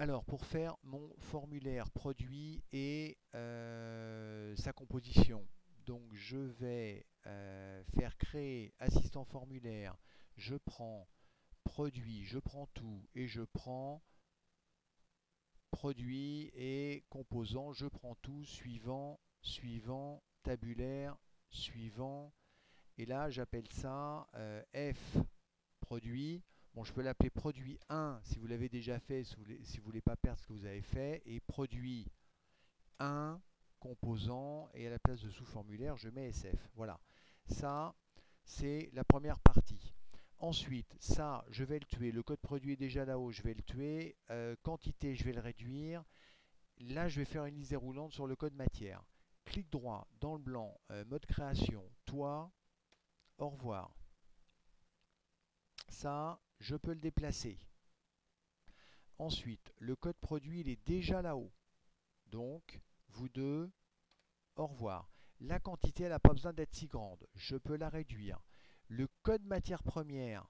Alors, pour faire mon formulaire produit et sa composition, donc je vais faire créer assistant formulaire. Je prends produit, je prends tout et je prends produit et composant, je prends tout, suivant, suivant, tabulaire, suivant. Et là, j'appelle ça F produit. Bon, je peux l'appeler produit 1 si vous l'avez déjà fait, si vous voulez pas perdre ce que vous avez fait. Et produit 1, composant, et à la place de sous-formulaire, je mets SF. Voilà. Ça, c'est la première partie. Ensuite, ça, je vais le tuer. Le code produit est déjà là-haut, je vais le tuer. Quantité, je vais le réduire. Là, je vais faire une liste déroulante sur le code matière. Clic droit dans le blanc, mode création, toi, au revoir. Ça, je peux le déplacer. Ensuite, le code produit, il est déjà là-haut. Donc, vous deux, au revoir. La quantité, elle n'a pas besoin d'être si grande. Je peux la réduire. Le code matière première,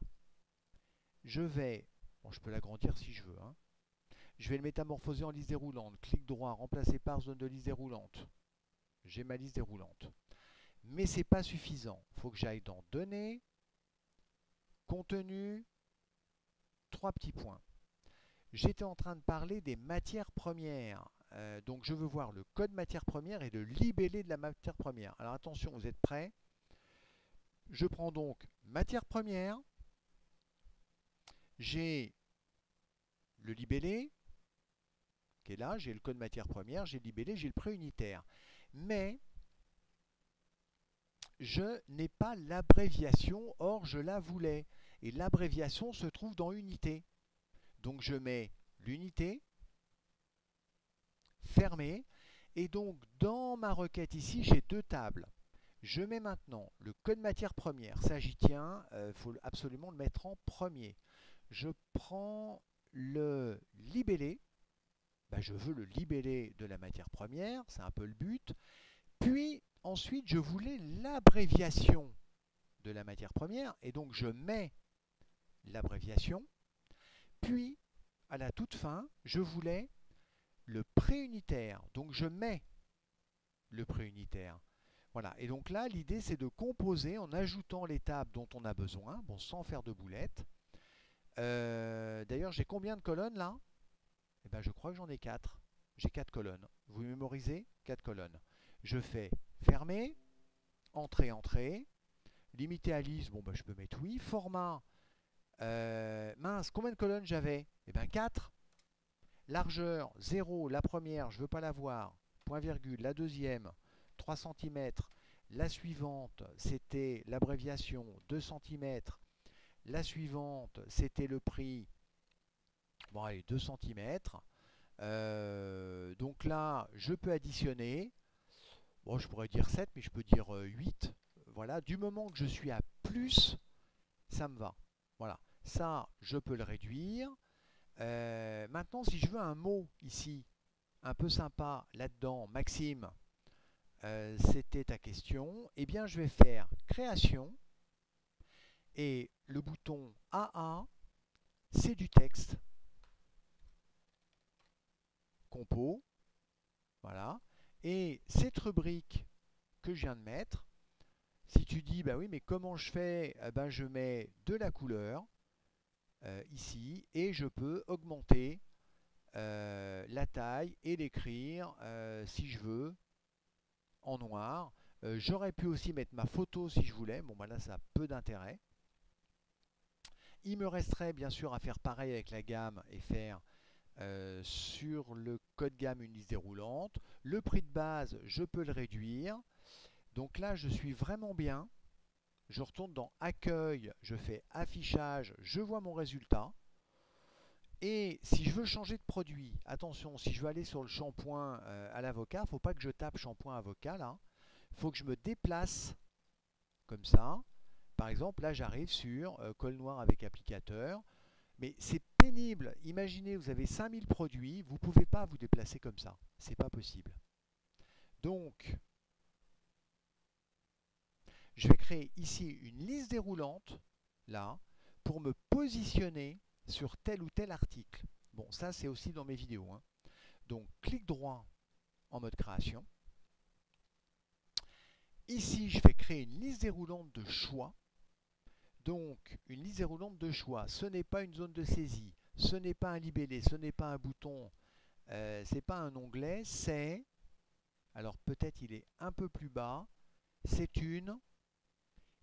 je vais, bon, je peux l'agrandir si je veux, hein. Je vais le métamorphoser en liste déroulante. Clic droit, remplacer par zone de liste déroulante. J'ai ma liste déroulante. Mais ce n'est pas suffisant. Il faut que j'aille dans Données, Contenu, trois petits points. J'étais en train de parler des matières premières. Donc je veux voir le code matière première et le libellé de la matière première. Alors attention, vous êtes prêts? Je prends donc matière première, j'ai le libellé qui est là, j'ai le code matière première, j'ai le libellé, j'ai le préunitaire. Mais je n'ai pas l'abréviation, or je la voulais. Et l'abréviation se trouve dans unité. Donc je mets l'unité, fermée, et donc dans ma requête ici, j'ai deux tables. Je mets maintenant le code matière première, ça j'y tiens, il faut absolument le mettre en premier. Je prends le libellé, ben, je veux le libellé de la matière première, c'est un peu le but. Puis ensuite, je voulais l'abréviation de la matière première, et donc je mets l'abréviation. Puis, à la toute fin, je voulais le préunitaire, donc je mets le préunitaire. Voilà, et donc là, l'idée c'est de composer en ajoutant les tables dont on a besoin, bon, sans faire de boulettes. D'ailleurs, j'ai combien de colonnes là? Eh ben, je crois que j'en ai 4. J'ai 4 colonnes. Vous mémorisez? 4 colonnes. Je fais fermer, entrée, entrée, limité à liste, bon, ben, je peux mettre oui. Format, mince, combien de colonnes j'avais? Eh bien, 4. Largeur, 0, la première, je ne veux pas la voir. Point virgule, la deuxième, 3 cm. La suivante, c'était l'abréviation, 2 cm. La suivante, c'était le prix, bon allez, 2 cm. Donc là, je peux additionner. Bon, je pourrais dire 7, mais je peux dire 8. Voilà, du moment que je suis à plus, ça me va. Voilà, ça, je peux le réduire. Maintenant, si je veux un mot ici, un peu sympa là-dedans, Maxime, c'était ta question, eh bien je vais faire création et le bouton AA, c'est du texte, compo, voilà. Et cette rubrique que je viens de mettre, si tu dis, bah oui, mais comment je fais? Eh ben, je mets de la couleur ici et je peux augmenter la taille et l'écrire si je veux en noir. J'aurais pu aussi mettre ma photo si je voulais. Bon, bah là, ça a peu d'intérêt. Il me resterait bien sûr à faire pareil avec la gamme et faire sur le code gamme une liste déroulante. Le prix de base, je peux le réduire. Donc là, je suis vraiment bien. Je retourne dans Accueil, je fais Affichage, je vois mon résultat. Et si je veux changer de produit, attention, si je veux aller sur le shampoing à l'avocat, il ne faut pas que je tape shampoing avocat là. Il faut que je me déplace comme ça. Par exemple, là j'arrive sur col noir avec applicateur. Mais c'est pénible. Imaginez, vous avez 5000 produits, vous ne pouvez pas vous déplacer comme ça. C'est pas possible. Donc, je vais créer ici une liste déroulante, là, pour me positionner sur tel ou tel article. Bon, ça c'est aussi dans mes vidéos, hein. Donc clic droit en mode création. Ici, je vais créer une liste déroulante de choix. Donc, une liste déroulante de choix, ce n'est pas une zone de saisie, ce n'est pas un libellé, ce n'est pas un bouton, ce n'est pas un onglet, c'est, alors peut-être il est un peu plus bas, c'est une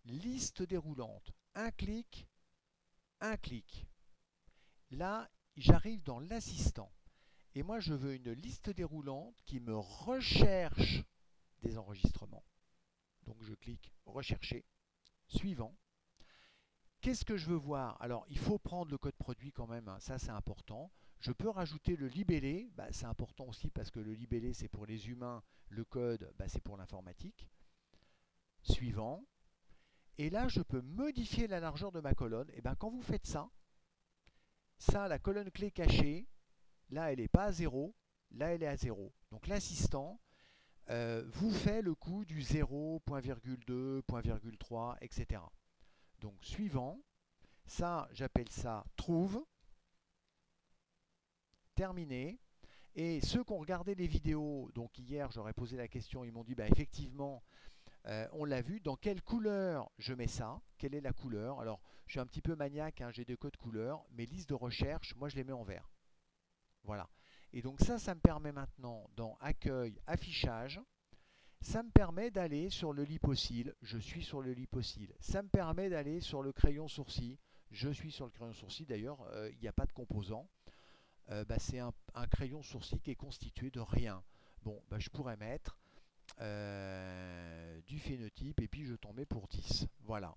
liste déroulante. Un clic, un clic. Là, j'arrive dans l'assistant. Et moi, je veux une liste déroulante qui me recherche des enregistrements. Donc, je clique rechercher, suivant. Qu'est-ce que je veux voir? Alors, il faut prendre le code produit quand même, hein, ça c'est important. Je peux rajouter le libellé, bah, c'est important aussi parce que le libellé c'est pour les humains, le code bah, c'est pour l'informatique. Suivant. Et là, je peux modifier la largeur de ma colonne. Et bien, quand vous faites ça, la colonne clé cachée, là, elle n'est pas à 0, là, elle est à 0. Donc, l'assistant vous fait le coup du 0, point virgule 2, point virgule 3, etc. Donc, suivant. Ça, j'appelle ça trouve. Terminé. Et ceux qui ont regardé les vidéos, donc hier, j'aurais posé la question, ils m'ont dit, bah, effectivement, on l'a vu, dans quelle couleur je mets ça, quelle est la couleur. Alors, je suis un petit peu maniaque, hein, j'ai des codes couleurs, mes listes de recherche, moi je les mets en vert. Voilà. Et donc ça me permet maintenant, dans accueil, affichage, ça me permet d'aller sur le lipocile, je suis sur le lipocile. Ça me permet d'aller sur le crayon sourcil, je suis sur le crayon sourcil, d'ailleurs, il n'y a pas de composant. Bah, c'est un crayon sourcil qui est constitué de rien. Bon, bah, je pourrais mettre du phénotype et puis je tombais pour 10. Voilà.